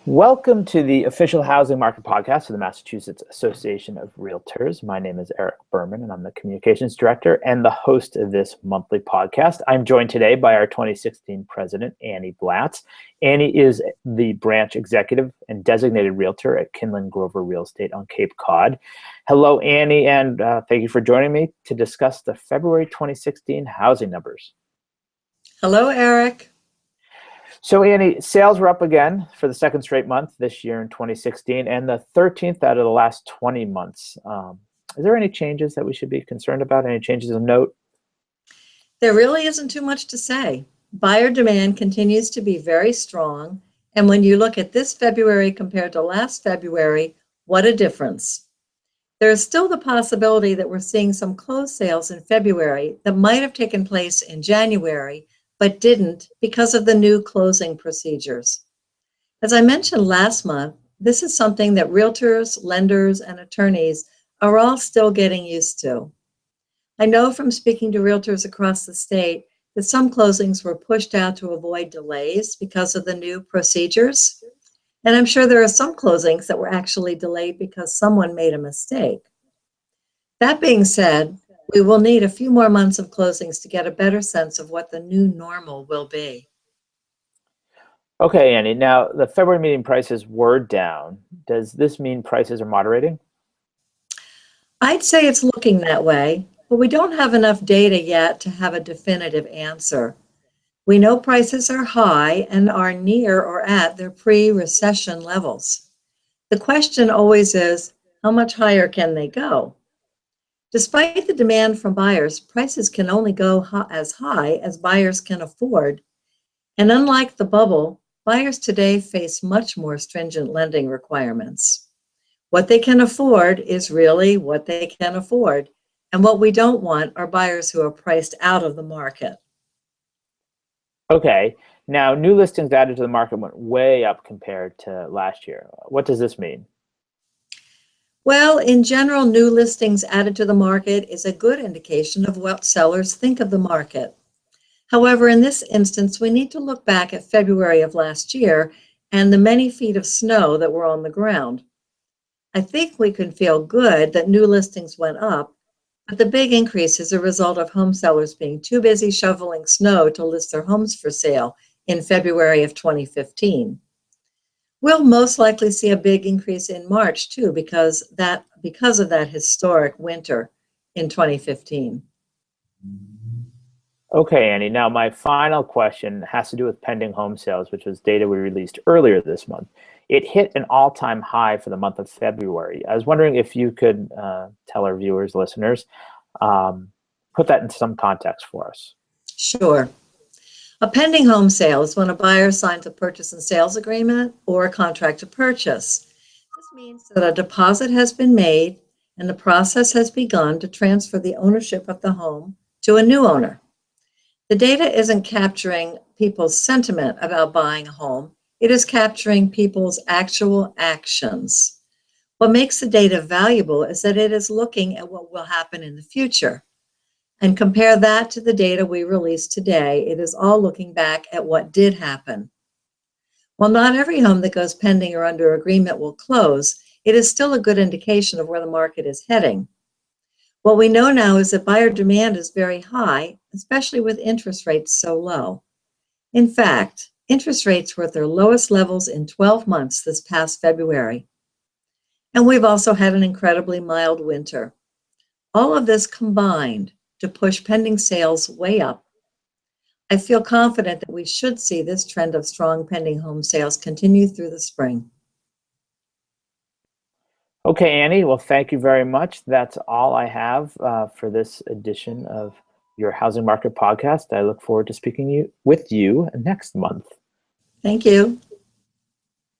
Welcome to the official housing market podcast of the Massachusetts Association of Realtors. My name is Eric Berman, and I'm the communications director and the host of this monthly podcast. I'm joined today by our 2016 president, Annie Blatz. Annie is the branch executive and designated realtor at Kinlan Grover Real Estate on Cape Cod. Hello, Annie, and thank you for joining me to discuss the February 2016 housing numbers. Hello, Eric. So, Annie, sales were up again for the second straight month this year in 2016, and the 13th out of the last 20 months. Is there any changes that we should be concerned about? Any changes of note? There really isn't too much to say. Buyer demand continues to be very strong, and when you look at this February compared to last February, what a difference. There is still the possibility that we're seeing some closed sales in February that might have taken place in January, but didn't because of the new closing procedures. As I mentioned last month, this is something that realtors, lenders, and attorneys are all still getting used to. I know from speaking to realtors across the state that some closings were pushed out to avoid delays because of the new procedures. And I'm sure there are some closings that were actually delayed because someone made a mistake. That being said, we will need a few more months of closings to get a better sense of what the new normal will be. Okay, Annie. Now, the February median prices were down. Does this mean prices are moderating? I'd say it's looking that way, but we don't have enough data yet to have a definitive answer. We know prices are high and are near or at their pre-recession levels. The question always is, how much higher can they go? Despite the demand from buyers, prices can only go as high as buyers can afford. And unlike the bubble, buyers today face much more stringent lending requirements. What they can afford is really what they can afford. And what we don't want are buyers who are priced out of the market. Okay. Now, new listings added to the market went way up compared to last year. What does this mean? Well, in general, new listings added to the market is a good indication of what sellers think of the market. However, in this instance, we need to look back at February of last year and the many feet of snow that were on the ground. I think we can feel good that new listings went up, but the big increase is a result of home sellers being too busy shoveling snow to list their homes for sale in February of 2015. We'll most likely see a big increase in March too because of that historic winter in 2015. Okay, Annie. Now, my final question has to do with pending home sales, which was data we released earlier this month. It hit an all-time high for the month of February. I was wondering if you could tell our viewers, listeners, put that into some context for us. Sure. A pending home sale is when a buyer signs a purchase and sales agreement or a contract to purchase. This means that a deposit has been made and the process has begun to transfer the ownership of the home to a new owner. The data isn't capturing people's sentiment about buying a home. It is capturing people's actual actions. What makes the data valuable is that it is looking at what will happen in the future. And compare that to the data we released today, it is all looking back at what did happen. While not every home that goes pending or under agreement will close, it is still a good indication of where the market is heading. What we know now is that buyer demand is very high, especially with interest rates so low. In fact, interest rates were at their lowest levels in 12 months this past February. And we've also had an incredibly mild winter. All of this combined to push pending sales way up. I feel confident that we should see this trend of strong pending home sales continue through the spring. Okay, Annie. Well, thank you very much. That's all I have for this edition of your Housing Market Podcast. I look forward to speaking with you next month. Thank you.